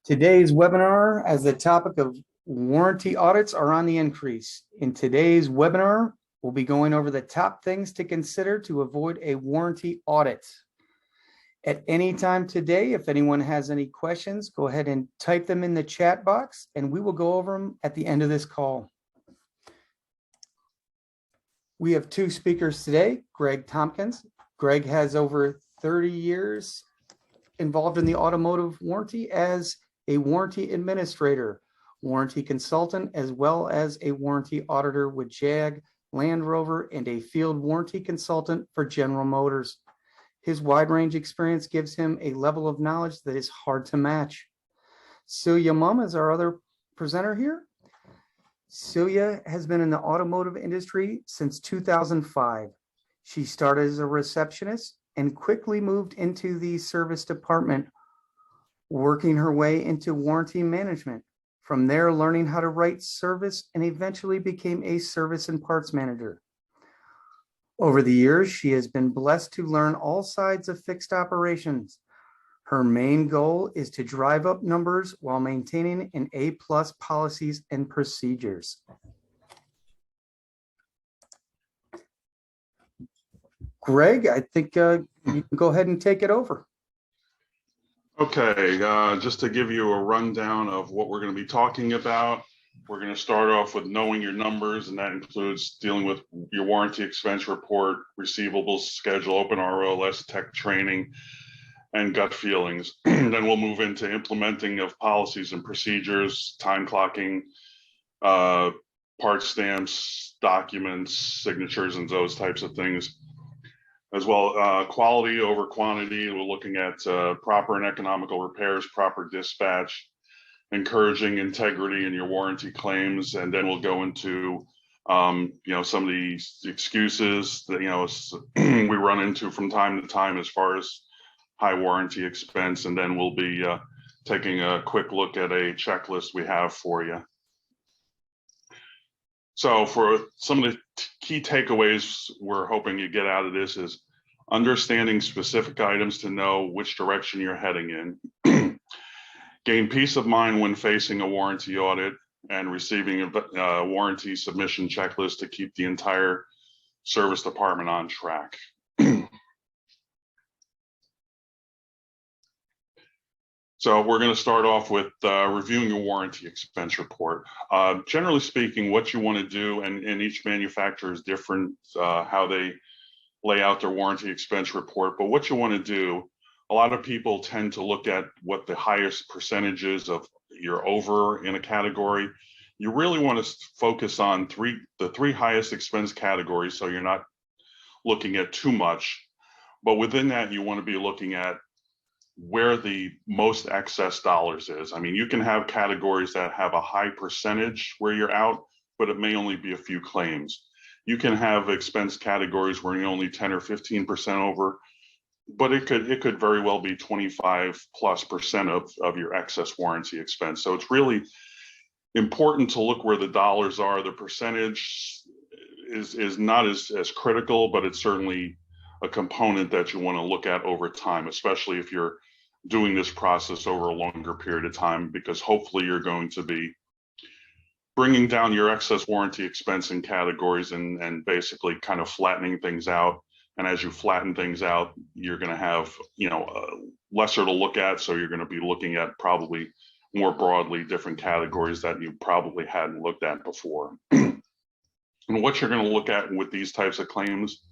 Today's webinar, as the topic of warranty audits are on the increase. In today's webinar, we'll be going over the top things to consider to avoid a warranty audit. At any time today, if anyone has any questions, go ahead and type them in the chat box and we will go over them at the end of this call. We have two speakers today, Greg Tompkins. Greg has over 30 years involved in the automotive warranty as a warranty administrator, warranty consultant, as well as a warranty auditor with Jag, Land Rover, and a field warranty consultant for General Motors. His wide range experience gives him a level of knowledge that is hard to match. Celia Mum is our other presenter here. Celia has been in the automotive industry since 2005. She started as a receptionist and quickly moved into the service department, working her way into warranty management. From there, learning how to write service and eventually became a service and parts manager. Over the years, she has been blessed to learn all sides of fixed operations. Her main goal is to drive up numbers while maintaining an A+ policies and procedures. Greg, I think you can go ahead and take it over. Okay, just to give you a rundown of what we're going to be talking about, we're going to start off with knowing your numbers, and that includes dealing with your warranty expense report, receivables schedule, open ROLS, tech training, and gut feelings. Then we'll move into implementing of policies and procedures, time clocking, part stamps, documents, signatures, and those types of things. As well, quality over quantity. We're looking at proper and economical repairs, proper dispatch, encouraging integrity in your warranty claims, and then we'll go into some of these excuses that we run into from time to time as far as high warranty expense, and then we'll be taking a quick look at a checklist we have for you. So for some of the key takeaways we're hoping you get out of this is understanding specific items to know which direction you're heading in. Gain peace of mind when facing a warranty audit and receiving a warranty submission checklist to keep the entire service department on track. So we're going to start off with reviewing your warranty expense report. Generally speaking, what you want to do, and each manufacturer is different how they lay out their warranty expense report, but what you want to do, a lot of people tend to look at what the highest percentages of you're over in a category. You really want to focus on the three highest expense categories, so you're not looking at too much. But within that, you want to be looking at where the most excess dollars is. I mean, you can have categories that have a high percentage where you're out, but it may only be a few claims. You can have expense categories where you're only 10 or 15% over, but it could very well be 25+% of your excess warranty expense. So it's really important to look where the dollars are. The percentage is not as critical, but it's certainly a component that you want to look at over time, especially if you're doing this process over a longer period of time, because hopefully you're going to be bringing down your excess warranty expense in categories and basically kind of flattening things out. And as you flatten things out, you're going to have lesser to look at, so you're going to be looking at probably more broadly different categories that you probably hadn't looked at before. And what you're going to look at with these types of claims,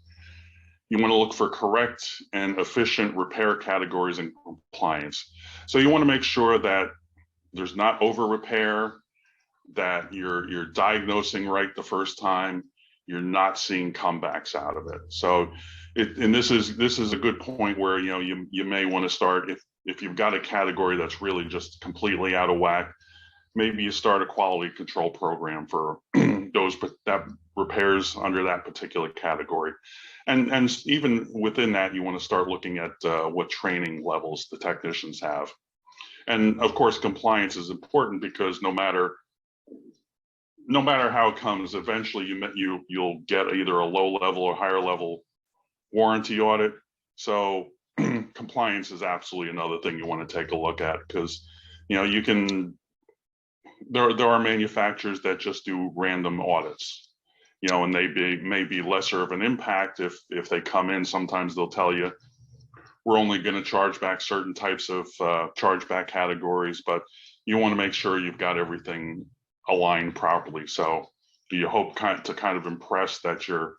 you want to look for correct and efficient repair categories and compliance. So you want to make sure that there's not over repair, that you're diagnosing right the first time, you're not seeing comebacks out of it. So this is a good point where you may want to start, if you've got a category that's really just completely out of whack, maybe you start a quality control program for that repairs under that particular category. And even within that, you want to start looking at what training levels the technicians have. And of course, compliance is important, because no matter how it comes, eventually you'll get either a low level or higher level warranty audit. So compliance is absolutely another thing you want to take a look at, because you can, there are manufacturers that just do random audits, and they may be lesser of an impact. If they come in, sometimes they'll tell you we're only going to charge back certain types of chargeback categories, but you want to make sure you've got everything aligned properly. So you hope to kind of impress that your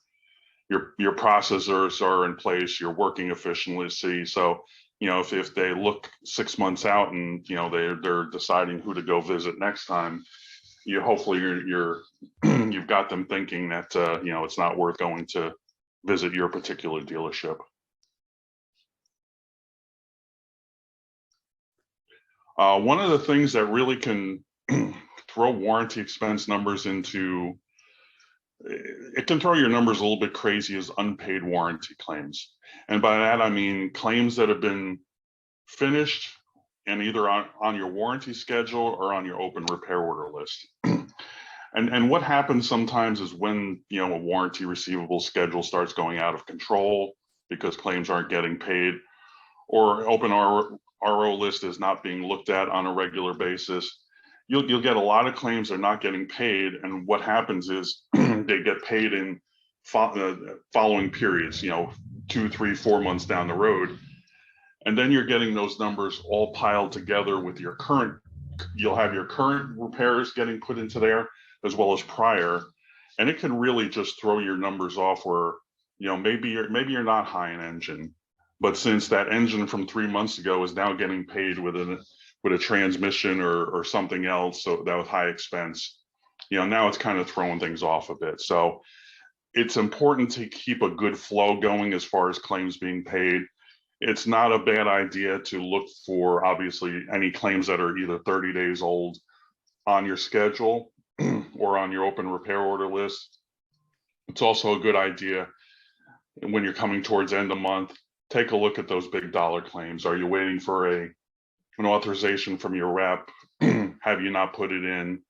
processors are in place, you're working efficiently. So if they look 6 months out and they're deciding who to go visit next time, hopefully you've got them thinking that it's not worth going to visit your particular dealership. One of the things that really can throw warranty expense numbers into, it can throw your numbers a little bit crazy, is unpaid warranty claims. And by that, I mean claims that have been finished and either on your warranty schedule or on your open repair order list. And what happens sometimes is when a warranty receivable schedule starts going out of control because claims aren't getting paid, or open RO list is not being looked at on a regular basis, you'll get a lot of claims that are not getting paid. And what happens is they get paid in following periods, 2, 3, 4 months down the road. And then you're getting those numbers all piled together with your current, you'll have your current repairs getting put into there as well as prior. And it can really just throw your numbers off where, maybe you're not high in engine, but since that engine from 3 months ago is now getting paid with a transmission or something else, so that was high expense, now it's kind of throwing things off a bit. So it's important to keep a good flow going as far as claims being paid. It's not a bad idea to look for, obviously, any claims that are either 30 days old on your schedule or on your open repair order list. It's also a good idea when you're coming towards end of month, take a look at those big dollar claims. Are you waiting for an authorization from your rep? Have you not put it in?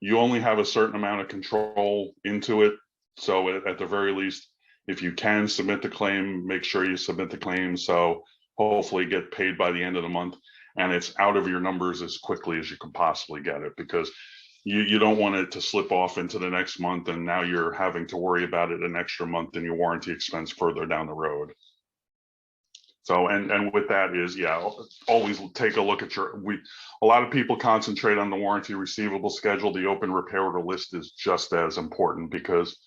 You only have a certain amount of control into it. So at the very least, if you can submit the claim, make sure you submit the claim. So hopefully get paid by the end of the month and it's out of your numbers as quickly as you can possibly get it, because you don't want it to slip off into the next month and now you're having to worry about it an extra month in your warranty expense further down the road. So, and with that is, always take a look at a lot of people concentrate on the warranty receivable schedule. The open repair order list is just as important, because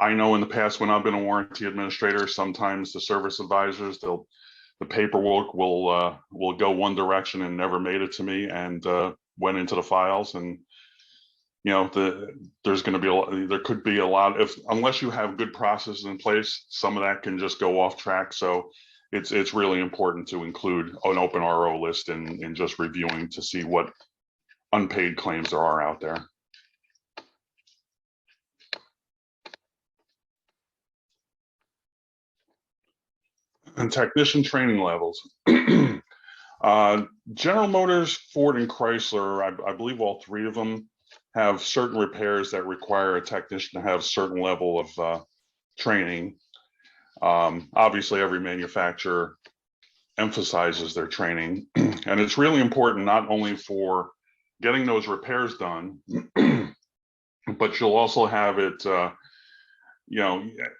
I know in the past when I've been a warranty administrator, sometimes the service advisors, the paperwork will go one direction and never made it to me and went into the files. And there's going to be there could be a lot, unless you have good processes in place, some of that can just go off track. So it's really important to include an open RO list in just reviewing to see what unpaid claims there are out there. And technician training levels. General Motors, Ford, and Chrysler, I believe all three of them have certain repairs that require a technician to have certain level of training. Obviously, every manufacturer emphasizes their training, and it's really important not only for getting those repairs done, but you'll also have it,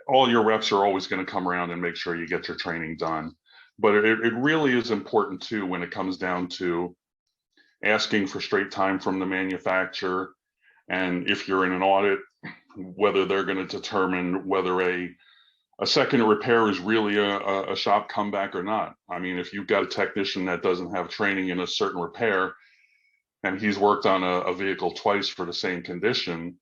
all your reps are always going to come around and make sure you get your training done. But it really is important too when it comes down to asking for straight time from the manufacturer. And if you're in an audit, whether they're going to determine whether a second repair is really a shop comeback or not. I mean, if you've got a technician that doesn't have training in a certain repair and he's worked on a vehicle twice for the same condition,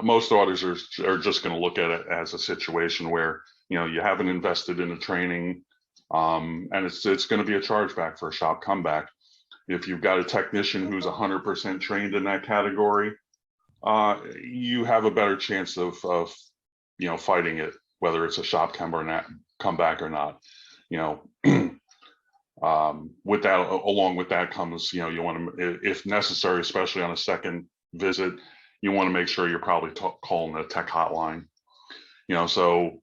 most auditors are just going to look at it as a situation where you haven't invested in the training, and it's going to be a chargeback for a shop comeback. If you've got a technician who's 100% trained in that category, you have a better chance of fighting it, whether it's a shop comeback or not. With that, along with that comes, you want to, if necessary, especially on a second visit, you want to make sure you're probably calling the tech hotline. So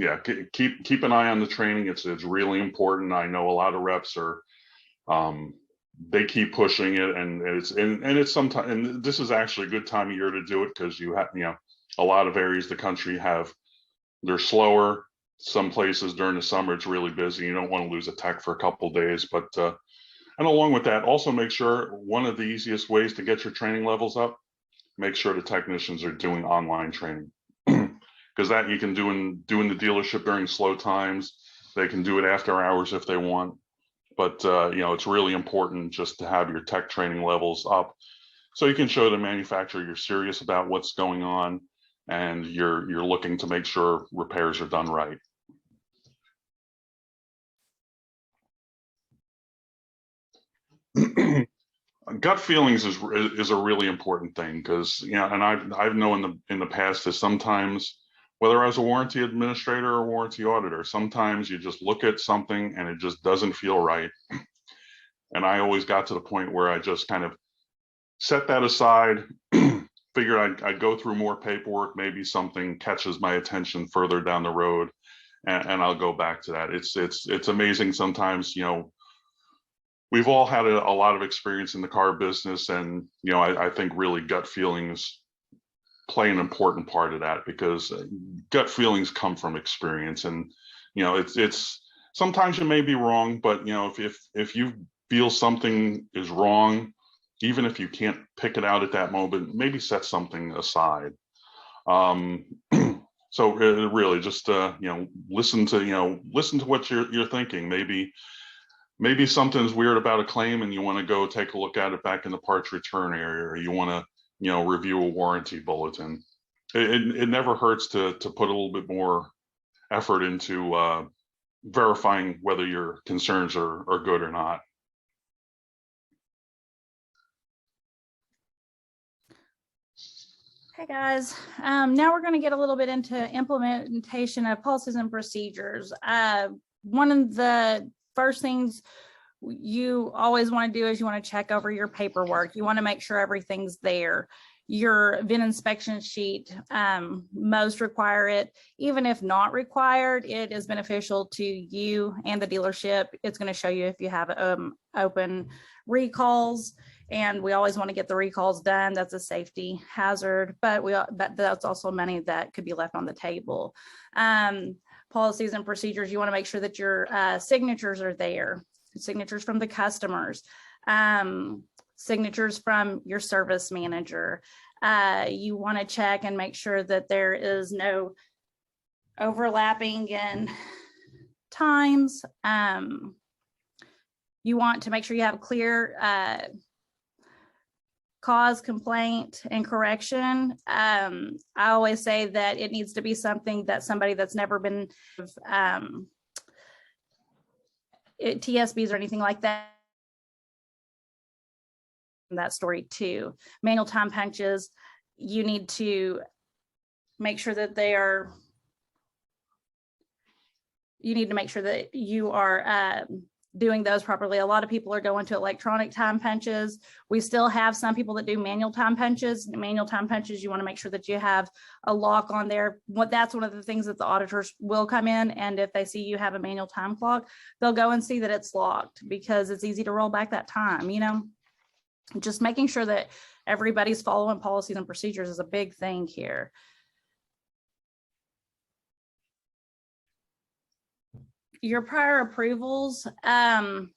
yeah, keep an eye on the training. It's really important. I know a lot of reps are, they keep pushing it, and it's sometimes, and this is actually a good time of year to do it, because you have, a lot of areas of the country they're slower. Some places during the summer it's really busy. You don't want to lose a tech for a couple of days, but and along with that, also make sure one of the easiest ways to get your training levels up, make sure the technicians are doing online training, because that you can do in the dealership during slow times. They can do it after hours if they want, but it's really important just to have your tech training levels up, so you can show the manufacturer you're serious about what's going on, and you're looking to make sure repairs are done right. Gut feelings is a really important thing, because and I've known in the past that sometimes, whether as a warranty administrator or warranty auditor, sometimes you just look at something and it just doesn't feel right. And I always got to the point where I just kind of set that aside, figured I'd go through more paperwork, maybe something catches my attention further down the road, and I'll go back to that. It's amazing sometimes, we've all had a lot of experience in the car business, and I think really gut feelings play an important part of that, because gut feelings come from experience, and it's sometimes you may be wrong, but if you feel something is wrong, even if you can't pick it out at that moment, maybe set something aside. So really just listen to what you're thinking. Maybe something's weird about a claim and you want to go take a look at it back in the parts return area, or you want to review a warranty bulletin. It never hurts to put a little bit more effort into verifying whether your concerns are good or not. Hey guys, now we're going to get a little bit into implementation of policies and procedures. One of the first things you always want to do is you want to check over your paperwork. You want to make sure everything's there. Your VIN inspection sheet, most require it. Even if not required, it is beneficial to you and the dealership. It's going to show you if you have open recalls, and we always want to get the recalls done. That's a safety hazard, but that's also money that could be left on the table. Policies and procedures, you want to make sure that your signatures are there, signatures from the customers, signatures from your service manager. You want to check and make sure that there is no overlapping in times. You want to make sure you have clear cause, complaint, and correction. I always say that it needs to be something that somebody that's never been TSBs or anything like that. That story too. Manual time punches, you need to make sure that you need to make sure that you are doing those properly. A lot of people are going to electronic time punches. We still have some people that do manual time punches. Manual time punches, you want to make sure that you have a lock on there. That's one of the things that the auditors will come in, and if they see you have a manual time clock, they'll go and see that it's locked, because it's easy to roll back that time. Just making sure that everybody's following policies and procedures is a big thing here. Your prior approvals, and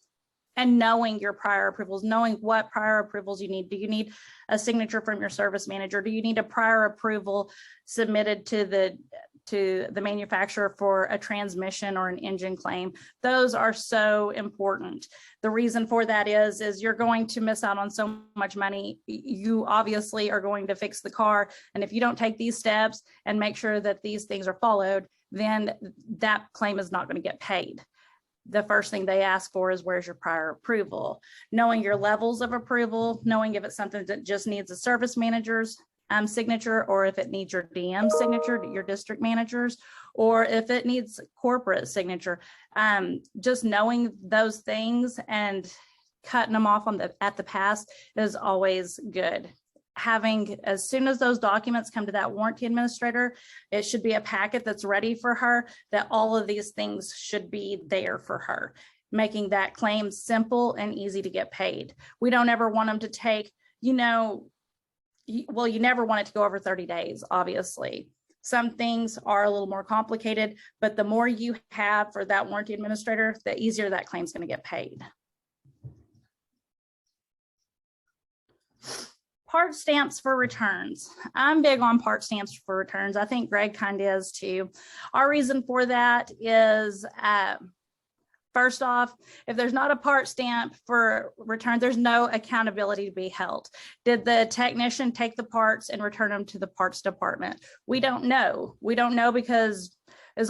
knowing your prior approvals, knowing what prior approvals you need. Do you need a signature from your service manager? Do you need a prior approval submitted to the manufacturer for a transmission or an engine claim? Those are so important. The reason for that is you're going to miss out on so much money. You obviously are going to fix the car, and if you don't take these steps and make sure that these things are followed, then that claim is not going to get paid. The first thing they ask for is, where's your prior approval? Knowing your levels of approval, knowing if it's something that just needs a service manager's signature, or if it needs your DM signature, your district managers, or if it needs corporate signature. Just knowing those things and cutting them off at the pass is always good. having, as soon as those documents come to that warranty administrator, it should be a packet that's ready for her, that all of these things should be there for her, making that claim simple and easy to get paid. We don't ever want them to take, well, you never want it to go over 30 days, obviously. Some things are a little more complicated, but the more you have for that warranty administrator, the easier that claim is going to get paid. Part stamps for returns. I'm big on part stamps for returns. I think Greg kind of is too. Our reason for that is, first off, if there's not a part stamp for return, there's no accountability to be held. Did the technician take the parts and return them to the parts department? We don't know. We don't know because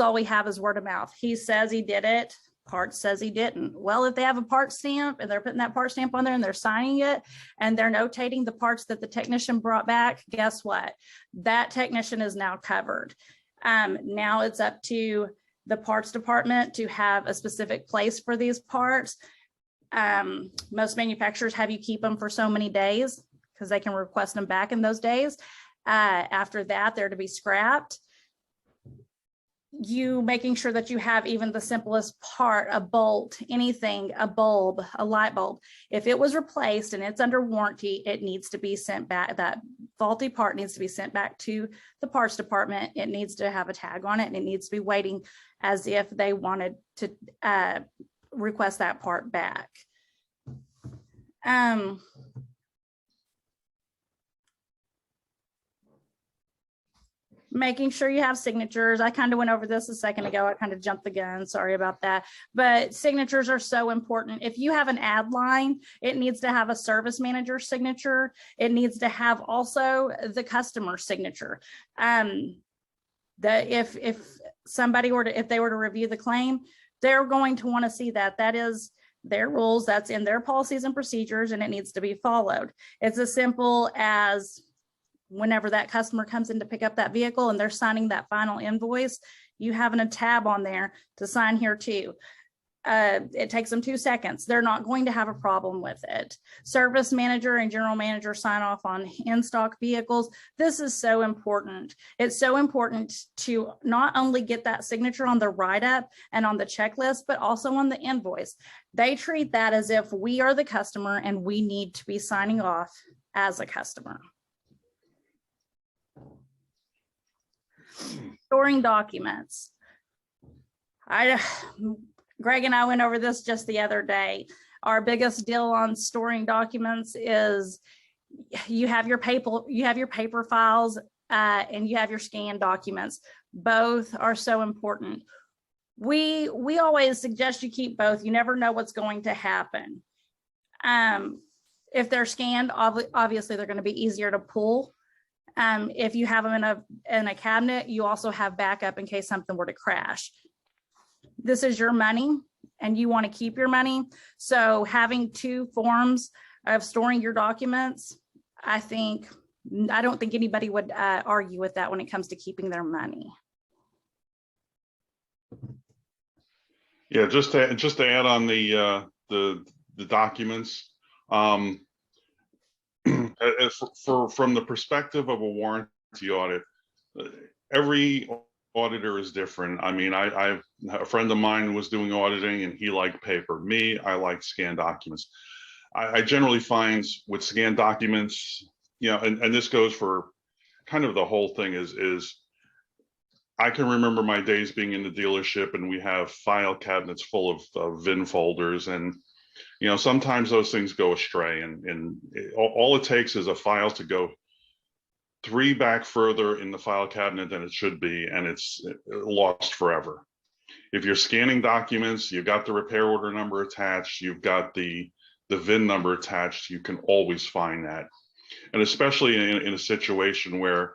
all we have is word of mouth. He says he did it. Parts says he didn't. Well, if they have a part stamp and they're putting that part stamp on there and they're signing it and they're notating the parts that the technician brought back, guess what? That technician is now covered. Now it's up to the parts department to have a specific place for these parts. Most manufacturers have you keep them for so many days because they can request them back in those days. After that, they're to be scrapped. You making sure that you have even the simplest part, a bolt, anything, a bulb, a light bulb. If it was replaced and it's under warranty, it needs to be sent back. That faulty part needs to be sent back to the parts department. It needs to have a tag on it and it needs to be waiting as if they wanted to request that part back. Making sure you have signatures. I kind of went over this a second ago. I kind of jumped the gun. Sorry about that. But signatures are so important. If you have an ad line, it needs to have a service manager signature. It needs to have also the customer signature. If somebody were to, if they were to review the claim, they're going to want to see that. That is their rules. That's in their policies and procedures, and it needs to be followed. It's as simple as whenever that customer comes in to pick up that vehicle and they're signing that final invoice, you having a tab on there to sign here too. It takes them 2 seconds. They're not going to have a problem with it. Service manager and general manager sign off on in-stock vehicles. This is so important. It's so important to not only get that signature on the write-up and on the checklist, but also on the invoice. They treat that as if we are the customer and we need to be signing off as a customer. Storing documents. Greg and I went over this just the other day. Our biggest deal on storing documents is you have your paper files and you have your scanned documents. Both are so important. We always suggest you keep both. You never know what's going to happen. If they're scanned, obviously they're going to be easier to pull. If you have them in a cabinet, you also have backup in case something were to crash. This is your money and you want to keep your money. So having 2 forms of storing your documents, I don't think anybody would argue with that when it comes to keeping their money. Yeah, just to add on the documents, from the perspective of a warranty audit, every auditor is different. I mean, a friend of mine was doing auditing and he liked paper. Me, I like scanned documents. I generally find with scanned documents, and this goes for kind of the whole thing is I can remember my days being in the dealership and we have file cabinets full of VIN folders, and sometimes those things go astray, and all it takes is a file to go 3 back further in the file cabinet than it should be, and it's lost forever. If you're scanning documents, you've got the repair order number attached, you've got the VIN number attached, you can always find that. And especially in a situation where,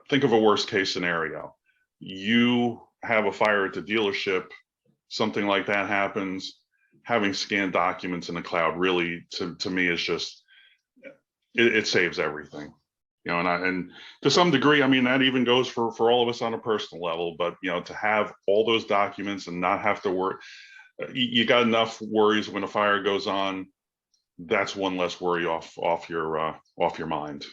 think of a worst case scenario. You have a fire at the dealership, something like that happens, having scanned documents in the cloud really, to me, is just, it saves everything, and to some degree, I mean, that even goes for all of us on a personal level, but, to have all those documents and not have to worry, you got enough worries when a fire goes on, that's one less worry off your mind.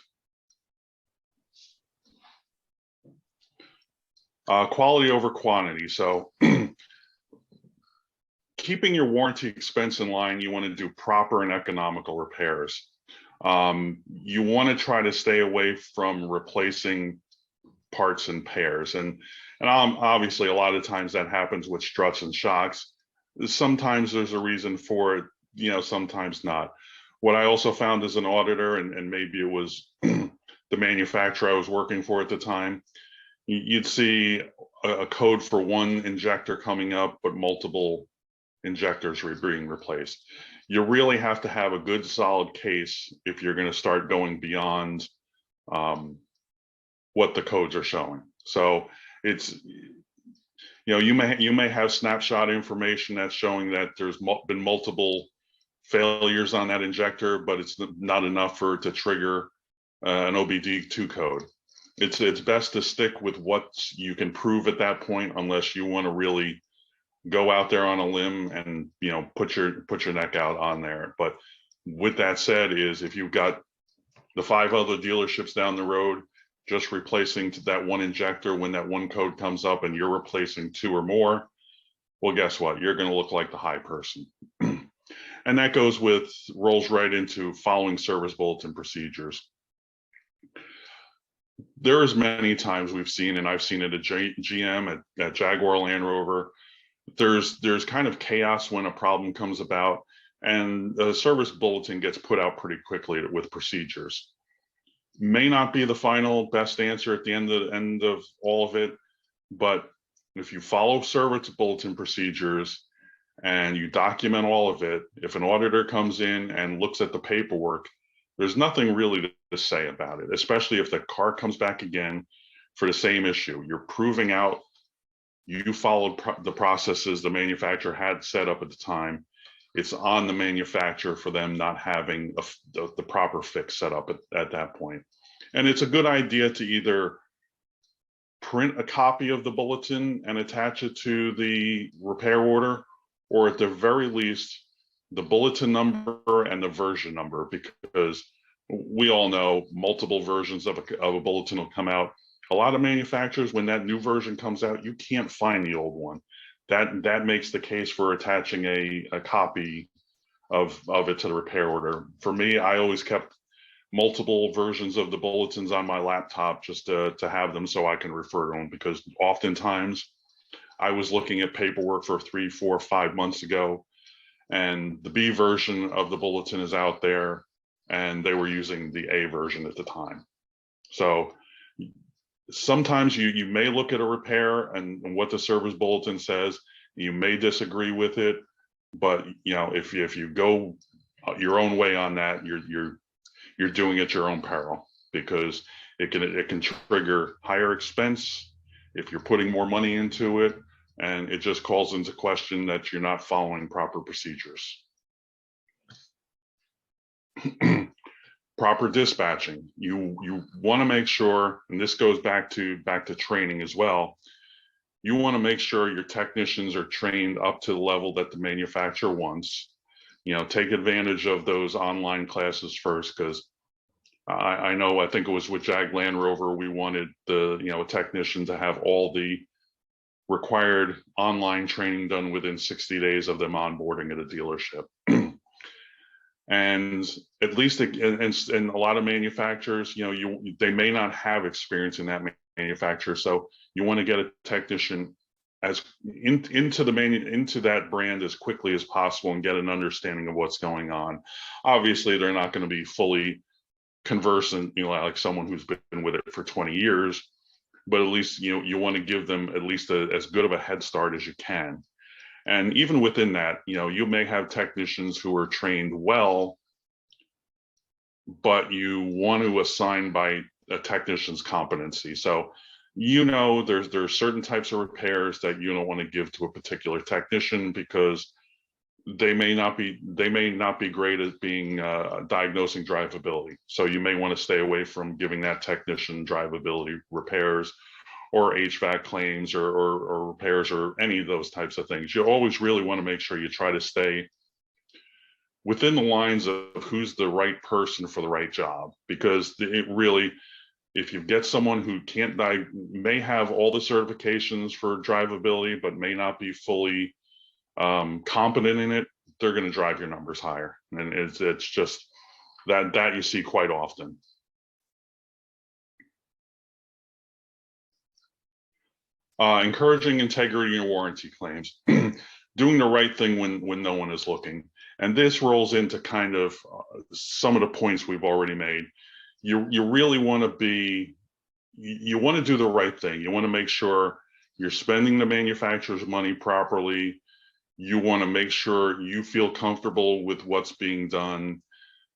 Quality over quantity. So keeping your warranty expense in line, you want to do proper and economical repairs. You want to try to stay away from replacing parts in pairs. And obviously a lot of times that happens with struts and shocks. Sometimes there's a reason for it, sometimes not. What I also found as an auditor, and maybe it was the manufacturer I was working for at the time, you'd see a code for one injector coming up, but multiple injectors being replaced. You really have to have a good solid case if you're going to start going beyond what the codes are showing. So it's, you may have snapshot information that's showing that there's been multiple failures on that injector, but it's not enough for it to trigger an OBD2 code. It's best to stick with what you can prove at that point, unless you want to really go out there on a limb and put your neck out on there. But with that said, is if you've got the 5 other dealerships down the road just replacing that one injector, when that one code comes up and you're replacing 2 or more, well, guess what? You're going to look like the high person. And that rolls right into following service bulletin procedures. There's many times we've seen, and I've seen it at GM, at Jaguar Land Rover, there's kind of chaos when a problem comes about, and the service bulletin gets put out pretty quickly with procedures. May not be the final best answer at the end of all of it, but if you follow service bulletin procedures and you document all of it, if an auditor comes in and looks at the paperwork, there's nothing really to say about it, especially if the car comes back again for the same issue. You're proving out you followed the processes the manufacturer had set up at the time. It's on the manufacturer for them not having the proper fix set up at that point. And it's a good idea to either print a copy of the bulletin and attach it to the repair order, or at the very least, the bulletin number and the version number, because we all know multiple versions of a bulletin will come out. A lot of manufacturers, when that new version comes out, you can't find the old one. That makes the case for attaching a copy of it to the repair order. For me, I always kept multiple versions of the bulletins on my laptop just to have them so I can refer to them, because oftentimes I was looking at paperwork for 3, 4, 5 months ago, and the B version of the bulletin is out there, and they were using the A version at the time. So sometimes you may look at a repair and what the service bulletin says, you may disagree with it, but if you go your own way on that, you're doing it your own peril, because it can trigger higher expense if you're putting more money into it, and it just calls into question that you're not following proper procedures. Proper dispatching. You want to make sure, and this goes back to training as well, you want to make sure your technicians are trained up to the level that the manufacturer wants. Take advantage of those online classes first, because I know, I think it was with Jag Land Rover, we wanted a technician to have all the required online training done within 60 days of them onboarding at a dealership. And at least, and a lot of manufacturers, they may not have experience in that manufacturer. So you want to get a technician into that brand as quickly as possible and get an understanding of what's going on. Obviously, they're not going to be fully conversant, like someone who's been with it for 20 years, but at least, you want to give them at least as good of a head start as you can. And even within that, you may have technicians who are trained well, but you want to assign by a technician's competency. So, there's certain types of repairs that you don't want to give to a particular technician, because they may not be great at diagnosing drivability. So you may want to stay away from giving that technician drivability repairs, or HVAC claims, or repairs, or any of those types of things. You always really want to make sure you try to stay within the lines of who's the right person for the right job, because it really, if you get someone who may have all the certifications for drivability, but may not be fully competent in it, they're going to drive your numbers higher. And it's just that you see quite often. Encouraging integrity in warranty claims, doing the right thing when no one is looking. And this rolls into kind of some of the points we've already made. You really want to be, you want to do the right thing. You want to make sure you're spending the manufacturer's money properly. You want to make sure you feel comfortable with what's being done.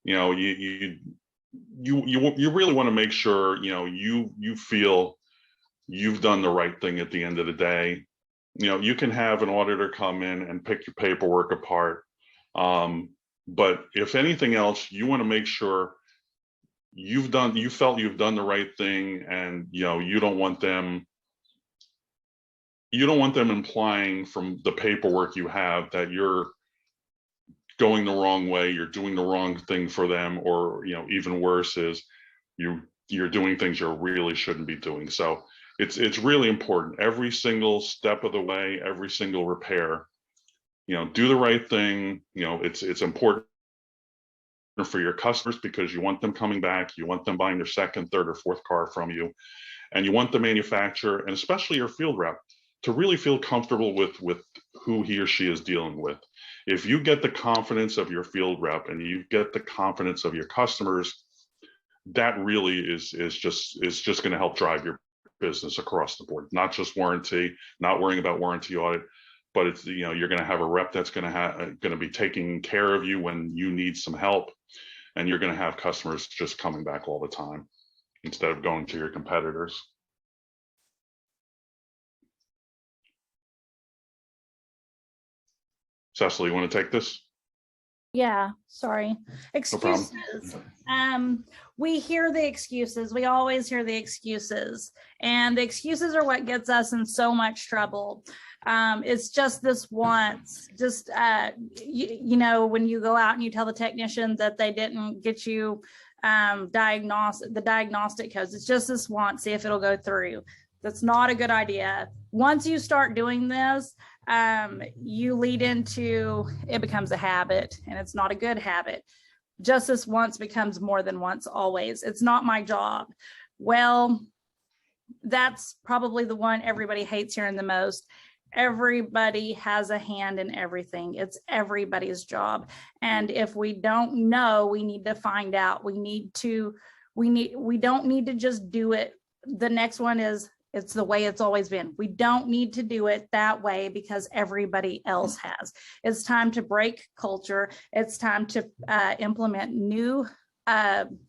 You know, you really want to make sure, you know, you feel you've done the right thing at the end of the day. You know, you can have an auditor come in and pick your paperwork apart. But if anything else, you want to make sure you felt you've done the right thing, and you know, you don't want them implying from the paperwork you have that you're going the wrong way, you're doing the wrong thing for them, or, you know, even worse is you're doing things you really shouldn't be doing. So it's really important. Every single step of the way, every single repair, you know, do the right thing. You know, it's important for your customers because you want them coming back, you want them buying their second, third, or fourth car from you, and you want the manufacturer, and especially your field rep, to really feel comfortable with who he or she is dealing with. If you get the confidence of your field rep and you get the confidence of your customers, that really is just going to help drive your business across the board. Not just warranty, not worrying about warranty audit, but it's, you know, you're going to have a rep that's going to be taking care of you when you need some help, and you're going to have customers just coming back all the time instead of going to your competitors. Cecily, you want to take this? Yeah, sorry. Excuses. We hear the excuses. We always hear the excuses. And the excuses are what gets us in so much trouble. It's just this once. Just, you know, when you go out and you tell the technician that they didn't get you the diagnostic codes, it's just this once, see if it'll go through. That's not a good idea. Once you start doing this, you lead into, it becomes a habit, and it's not a good habit. Just this once becomes more than once always. It's not my job. Well, that's probably the one everybody hates hearing the most. Everybody has a hand in everything. It's everybody's job. And if we don't know, we need to find out. We don't need to just do it. The next one is, it's the way it's always been. We don't need to do it that way because everybody else has. It's time to break culture. It's time to implement new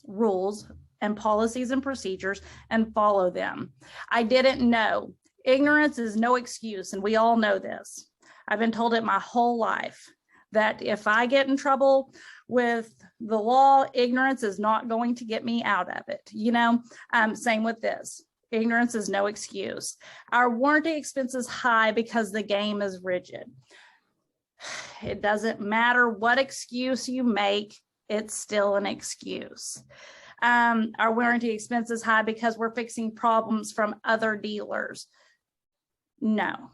rules and policies and procedures and follow them. I didn't know. Ignorance is no excuse, and we all know this. I've been told it my whole life that if I get in trouble with the law, ignorance is not going to get me out of it. You know, same with this. Ignorance is no excuse. Our warranty expense is high because the game is rigid. It doesn't matter what excuse you make, it's still an excuse. Our warranty expense is high because we're fixing problems from other dealers. No.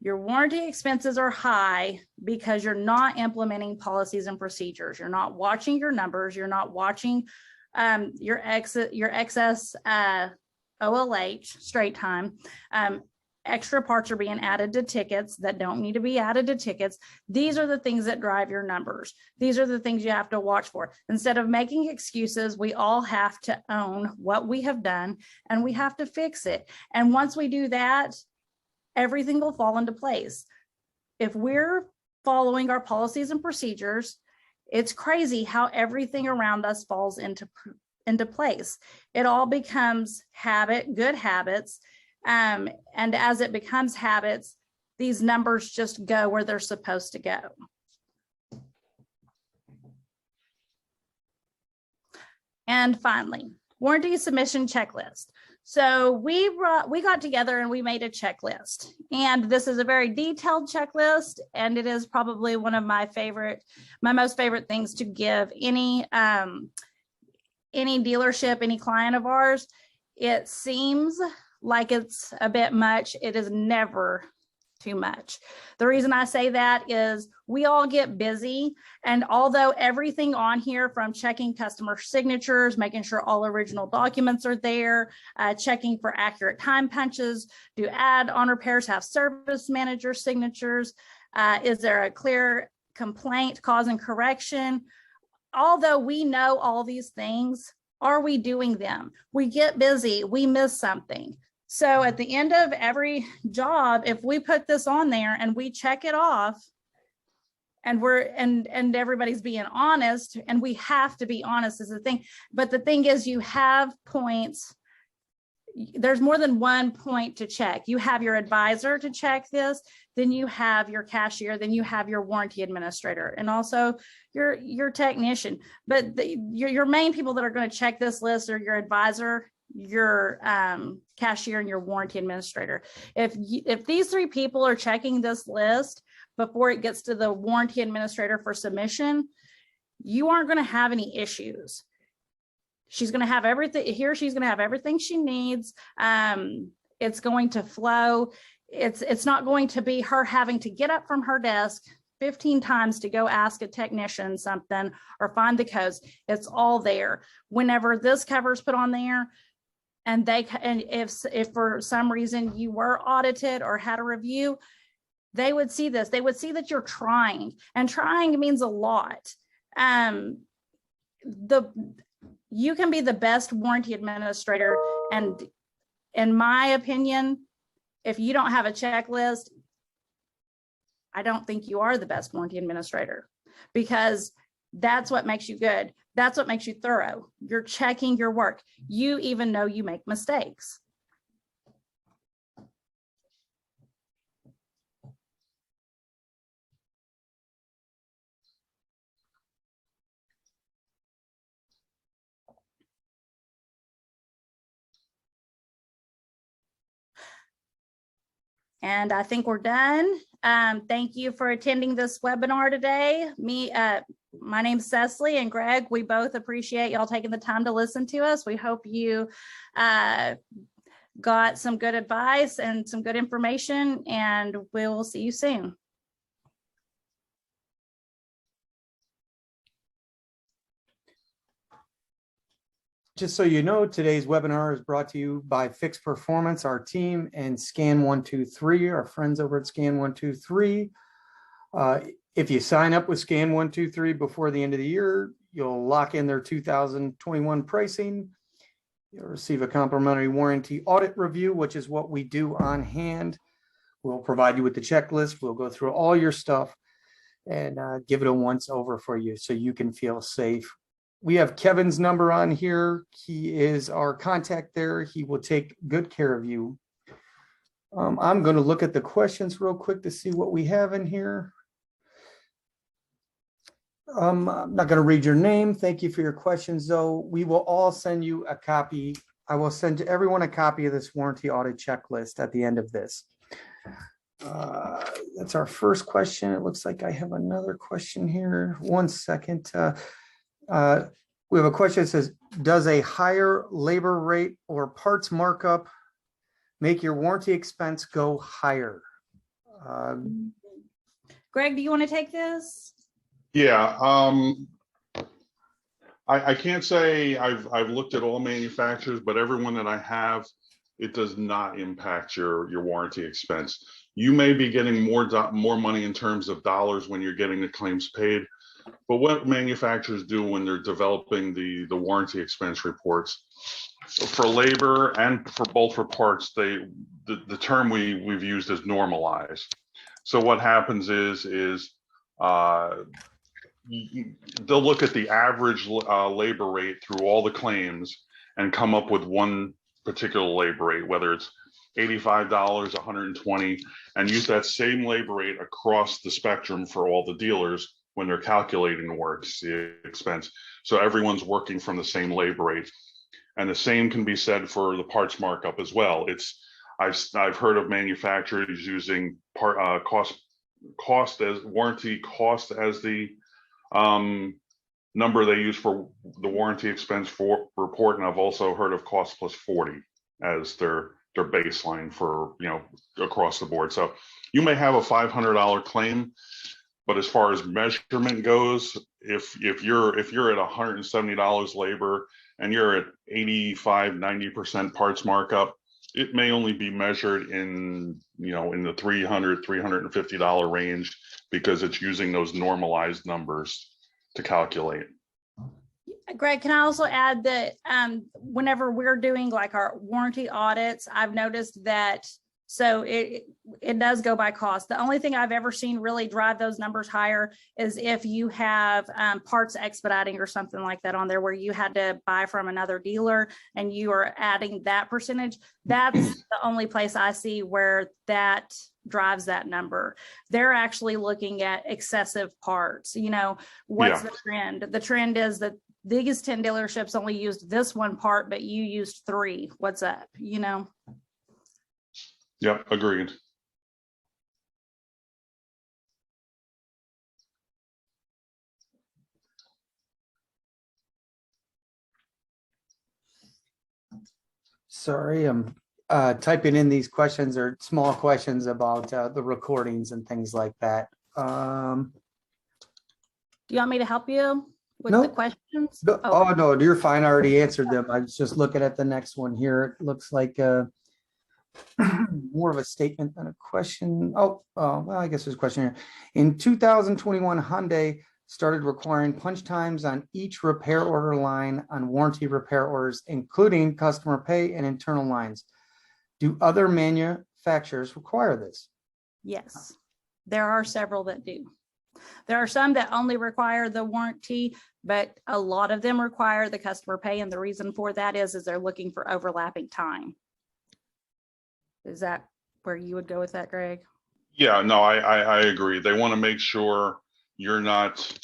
Your warranty expenses are high because you're not implementing policies and procedures. You're not watching your numbers. You're not watching your excess OLH, straight time. Extra parts are being added to tickets that don't need to be added to tickets. These are the things that drive your numbers. These are the things you have to watch for. Instead of making excuses, we all have to own what we have done, and we have to fix it. And once we do that, everything will fall into place. If we're following our policies and procedures, it's crazy how everything around us falls into place. It all becomes good habits. And as it becomes habits, these numbers just go where they're supposed to go. And finally, warranty submission checklist. So we got together and we made a checklist, and this is a very detailed checklist, and it is probably one of my most favorite things to give any dealership, any client of ours. It seems like it's a bit much. It is never too much. The reason I say that is we all get busy, and although everything on here, from checking customer signatures, making sure all original documents are there, checking for accurate time punches, do add-on repairs have service manager signatures, is there a clear complaint, cause and correction? Although we know all these things, are we doing them? We get busy, we miss something. So at the end of every job, if we put this on there and we check it off, and everybody's being honest, and we have to be honest is the thing. But the thing is, you have points. There's more than one point to check. You have your advisor to check this, then you have your cashier, then you have your warranty administrator, and also your technician. But your main people that are going to check this list are your advisor, your cashier, and your warranty administrator. If these three people are checking this list before it gets to the warranty administrator for submission, you aren't going to have any issues. She's going to have everything here. She's going to have everything she needs. It's going to flow. It's not going to be her having to get up from her desk 15 times to go ask a technician something or find the codes. It's all there. Whenever this cover is put on there, and if for some reason you were audited or had a review, they would see this. They would see that you're trying, and trying means a lot. You can be the best warranty administrator, and in my opinion, if you don't have a checklist, I don't think you are the best warranty administrator, because that's what makes you good. That's what makes you thorough. You're checking your work. You even know you make mistakes. And I think we're done. Thank you for attending this webinar today. My name's Cecily, and Greg, we both appreciate y'all taking the time to listen to us. We hope you got some good advice and some good information, and we'll see you soon. Just so you know, today's webinar is brought to you by Fix Performance, our team, and Scan123, our friends over at Scan123. If you sign up with Scan123 before the end of the year, you'll lock in their 2021 pricing. You'll receive a complimentary warranty audit review, which is what we do on hand. We'll provide you with the checklist. We'll go through all your stuff and give it a once over for you so you can feel safe. We have Kevin's number on here. He is our contact there. He will take good care of you. I'm going to look at the questions real quick to see what we have in here. I'm not going to read your name. Thank you for your questions, though. We will all send you a copy. I will send everyone a copy of this warranty audit checklist at the end of this. That's our first question. It looks like I have another question here. One second. We have a question that says, does a higher labor rate or parts markup make your warranty expense go higher? Greg, do you want to take this? Yeah, I can't say I've looked at all manufacturers, but everyone that I have, it does not impact your warranty expense. You may be getting more money in terms of dollars when you're getting the claims paid, but what manufacturers do when they're developing the warranty expense reports, for labor and for both for parts, the term we've used is normalize. So what happens is they'll look at the average labor rate through all the claims and come up with one particular labor rate, whether it's $85, $120, and use that same labor rate across the spectrum for all the dealers when they're calculating the expense. So everyone's working from the same labor rate. And the same can be said for the parts markup as well. I've heard of manufacturers using cost as warranty cost as the number they use for the warranty expense for report, and I've also heard of cost plus 40 as their baseline for, you know, across the board. So you may have a $500 claim, but as far as measurement goes, if you're at $170 labor and you're at 85-90% parts markup, it may only be measured in, you know, in the $300-$350 range, because it's using those normalized numbers to calculate. Greg, can I also add that whenever we're doing like our warranty audits, I've noticed that, so it does go by cost. The only thing I've ever seen really drive those numbers higher is if you have parts expediting or something like that on there, where you had to buy from another dealer and you are adding that percentage. That's the only place I see where that drives that number. They're actually looking at excessive parts. You know, what's the trend? The trend is that these 10 dealerships only used this one part, but you used 3. What's up? You know? Yep, agreed. Sorry, I'm typing in these questions, or small questions about the recordings and things like that. Do you want me to help you with No. the questions? Oh, no, you're fine. I already answered them. I was just looking at the next one here. It looks like more of a statement than a question. Well, I guess there's a question here. In 2021, Hyundai started requiring punch times on each repair order line on warranty repair orders, including customer pay and internal lines. Do other manufacturers require this? Yes, there are several that do. There are some that only require the warranty, but a lot of them require the customer pay. And the reason for that is they're looking for overlapping time. Is that where you would go with that, Greg? Yeah, no, I agree. They want to make sure you're not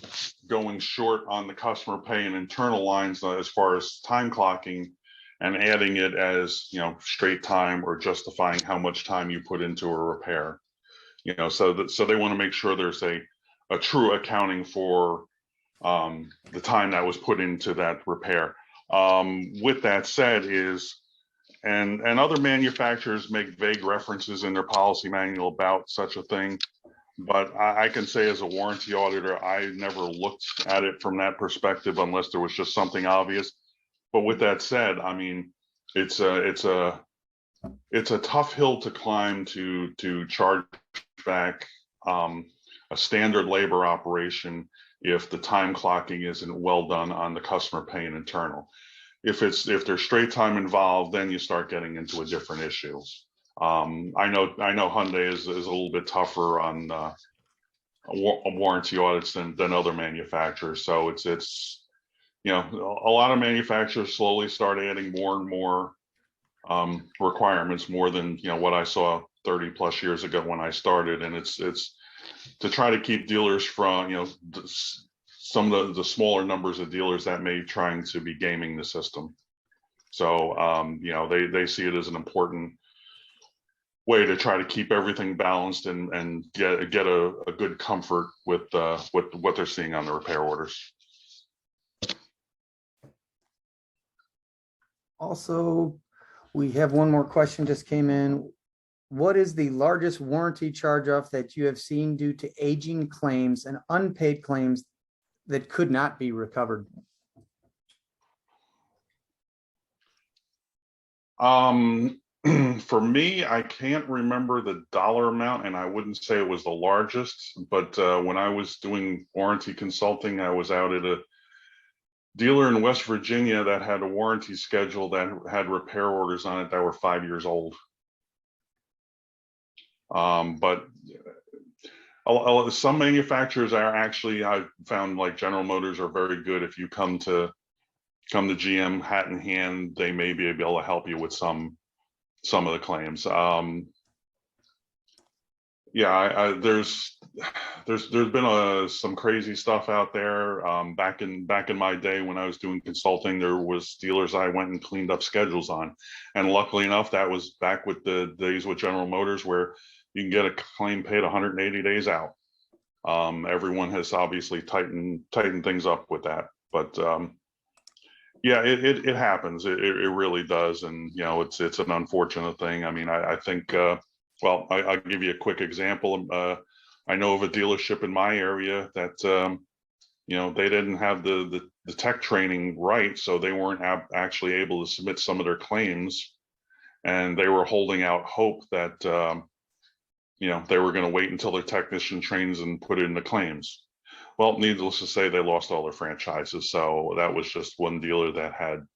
going short on the customer pay and internal lines as far as time clocking and adding it as, you know, straight time, or justifying how much time you put into a repair. You know, so they want to make sure there's a true accounting for the time that was put into that repair. With that said, and other manufacturers make vague references in their policy manual about such a thing, but I can say as a warranty auditor, I never looked at it from that perspective unless there was just something obvious. But with that said, I mean, it's a tough hill to climb to charge back a standard labor operation if the time clocking isn't well done on the customer pay and internal. If there's straight time involved, then you start getting into a different issue. I know Hyundai is a little bit tougher on warranty audits than other manufacturers. So it's you know, a lot of manufacturers slowly start adding more and more requirements, more than, you know, what I saw 30 plus years ago when I started. And it's to try to keep dealers from, you know, some of the smaller numbers of dealers that may trying to be gaming the system. So, you know, they see it as an important way to try to keep everything balanced and get a good comfort with what they're seeing on the repair orders. Also, we have one more question just came in. What is the largest warranty charge-off that you have seen due to aging claims and unpaid claims that could not be recovered? For me, I can't remember the dollar amount, and I wouldn't say it was the largest, but when I was doing warranty consulting, I was out at a dealer in West Virginia that had a warranty schedule that had repair orders on it that were 5 years old. But some manufacturers are actually, I've found, like General Motors are very good. If you come to GM hat in hand, they may be able to help you with some of the claims. Yeah, there's been some crazy stuff out there. Back in my day when I was doing consulting, there was dealers I went and cleaned up schedules on, and luckily enough, that was back with the days with General Motors where you can get a claim paid 180 days out. Everyone has obviously tightened things up with that, but yeah, it happens. It really does, and you know, it's an unfortunate thing. I mean, I think. Well, I'll give you a quick example. I know of a dealership in my area that you know, they didn't have the tech training right, so they weren't actually able to submit some of their claims, and they were holding out hope that you know, they were going to wait until their technician trains and put in the claims. Well, needless to say, they lost all their franchises. So that was just one dealer that had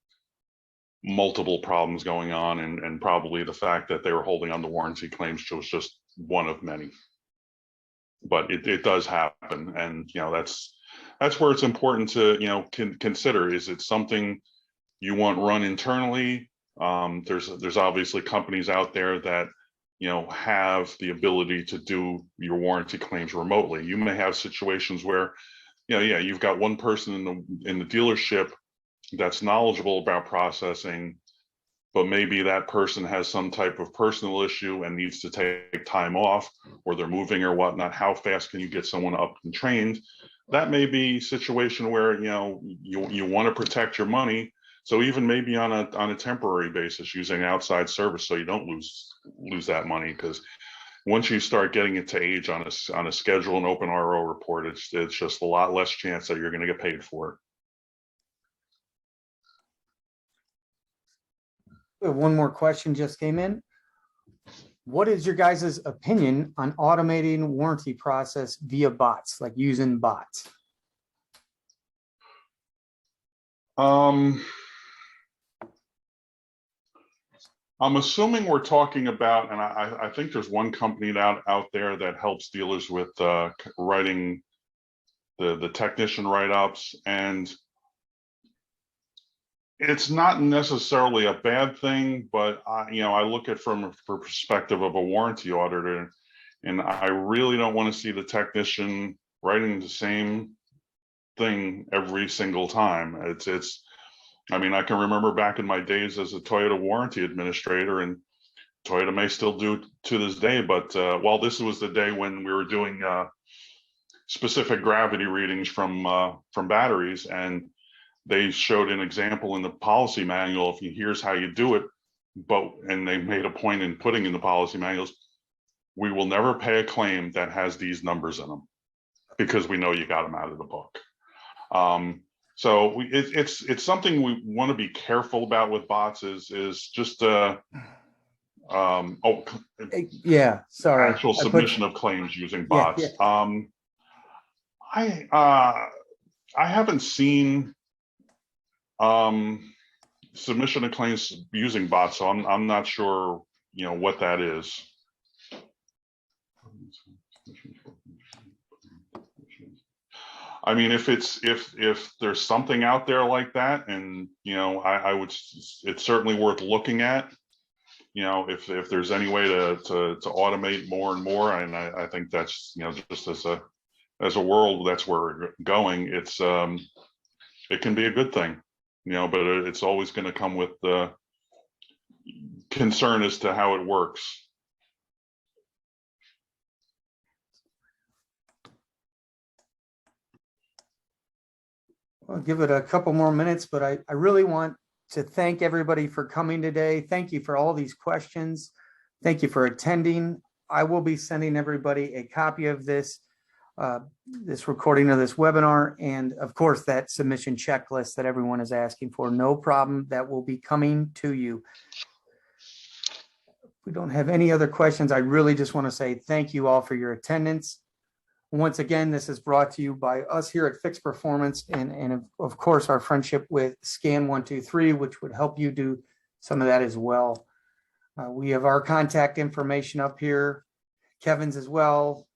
multiple problems going on, and probably the fact that they were holding on to warranty claims was just one of many. But it does happen, and you know, that's where it's important to, you know, consider, is it something you want run internally? There's obviously companies out there that, you know, have the ability to do your warranty claims remotely. You may have situations where, you know, yeah, you've got one person in the dealership that's knowledgeable about processing, but maybe that person has some type of personal issue and needs to take time off, or they're moving or whatnot. How fast can you get someone up and trained? That may be a situation where, you know, you want to protect your money. So even maybe on a temporary basis, using outside service, so you don't lose that money, because once you start getting it to age on a schedule and open RO report, it's just a lot less chance that you're going to get paid for it. One more question just came in. What is your guys' opinion on automating warranty process via bots, like using bots? I'm assuming we're talking about, and I think there's one company out there that helps dealers with writing the technician write-ups, and it's not necessarily a bad thing, but you know, I look at it from a perspective of a warranty auditor, and I really don't want to see the technician writing the same thing every single time. It's I mean, I can remember back in my days as a Toyota warranty administrator, and Toyota may still do to this day, but while this was the day when we were doing specific gravity readings from batteries, and they showed an example in the policy manual, if here's how you do it, and they made a point in putting in the policy manuals, we will never pay a claim that has these numbers in them, because we know you got them out of the book. So it's something we want to be careful about with bots, is just Yeah, sorry. actual submission of claims using bots. Yeah. I haven't seen submission of claims using bots, so I'm not sure, you know, what that is. I mean, if there's something out there like that, and you know, I would, it's certainly worth looking at. You know, if there's any way to automate more and more, and I think that's, you know, just as a world, that's where we're going. It's it can be a good thing, you know, but it's always going to come with the concern as to how it works. I'll give it a couple more minutes, but I really want to thank everybody for coming today. Thank you for all these questions. Thank you for attending. I will be sending everybody a copy of this recording of this webinar, and of course that submission checklist that everyone is asking for. No problem, that will be coming to you. If we don't have any other questions, I really just want to say thank you all for your attendance. Once again, this is brought to you by us here at Fix Performance, and of course our friendship with Scan 123, which would help you do some of that as well. We have our contact information up here, Kevin's as well.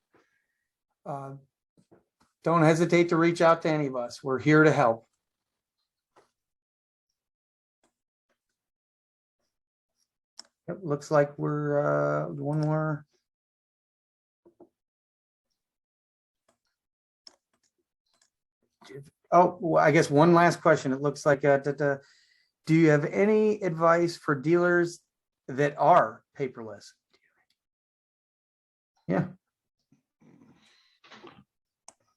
Don't hesitate to reach out to any of us. We're here to help. It looks like we're one more. Oh, well, I guess one last question. It looks like, do you have any advice for dealers that are paperless? Yeah.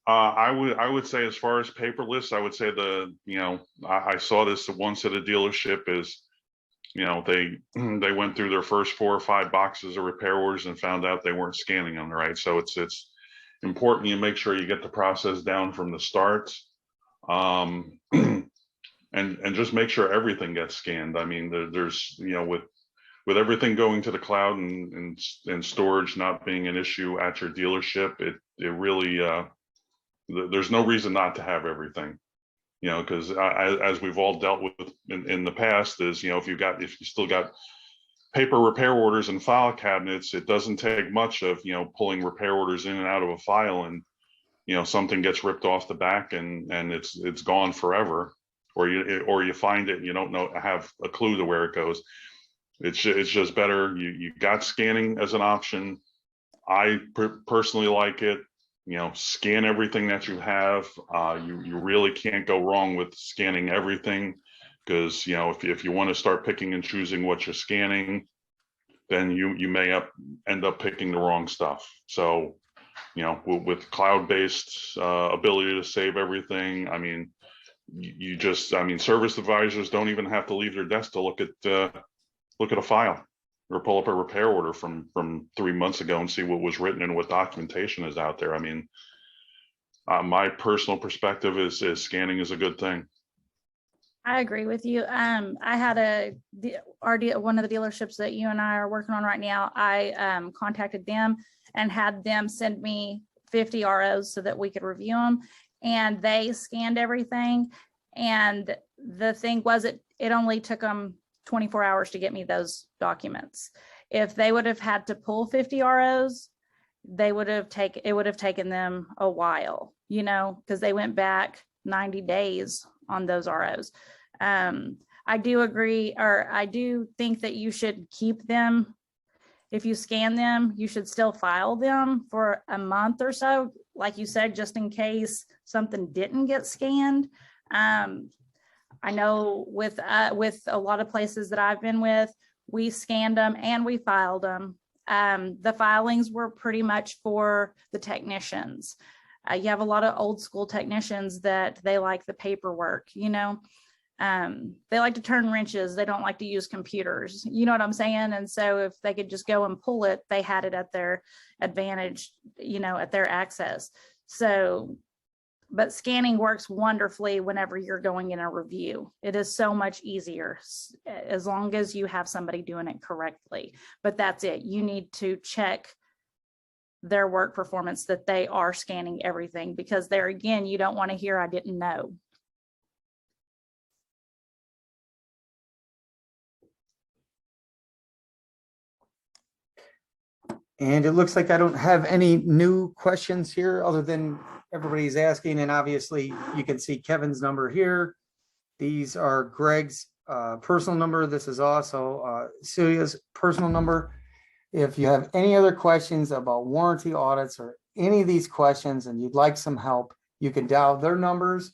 I would say, as far as paperless, I would say I saw this once at a dealership. Is, they went through their first 4 or 5 boxes of repair orders and found out they weren't scanning them right. So it's important you make sure you get the process down from the start, and just make sure everything gets scanned. I mean, there's with everything going to the cloud and storage not being an issue at your dealership, it really there's no reason not to have everything. Because as we've all dealt with in the past, is if you still got paper repair orders and file cabinets, it doesn't take much of pulling repair orders in and out of a file, and something gets ripped off the back and it's gone forever, or you find it and you don't have a clue to where it goes. It's just better you got scanning as an option. I personally like it. Scan everything that you have. You really can't go wrong with scanning everything, because if you want to start picking and choosing what you're scanning, then you may end up picking the wrong stuff. So with cloud-based ability to save everything, I mean, service advisors don't even have to leave their desk to look at a file or pull up a repair order from 3 months ago and see what was written and what documentation is out there. I mean, my personal perspective is scanning is a good thing. I agree with you. I had one of the dealerships that you and I are working on right now. I contacted them and had them send me 50 ROs so that we could review them, and they scanned everything. And the thing was, it only took them 24 hours to get me those documents. If they would have had to pull 50 ROs, it would have taken them a while, because they went back 90 days on those ROs. I do agree, or I do think that you should keep them. If you scan them, you should still file them for a month or so, like you said, just in case something didn't get scanned. I know with a lot of places that I've been with, we scanned them and we filed them. The filings were pretty much for the technicians. You have a lot of old school technicians that they like the paperwork, they like to turn wrenches. They don't like to use computers. You know what I'm saying? And so if they could just go and pull it, they had it at their advantage, at their access. So, but scanning works wonderfully whenever you're going in a review. It is so much easier as long as you have somebody doing it correctly. But that's it. You need to check their work performance, that they are scanning everything, because there again, you don't want to hear, "I didn't know." And it looks like I don't have any new questions here other than everybody's asking. And obviously you can see Kevin's number here. These are Greg's personal number. This is also Celia's personal number. If you have any other questions about warranty audits or any of these questions and you'd like some help, you can dial their numbers,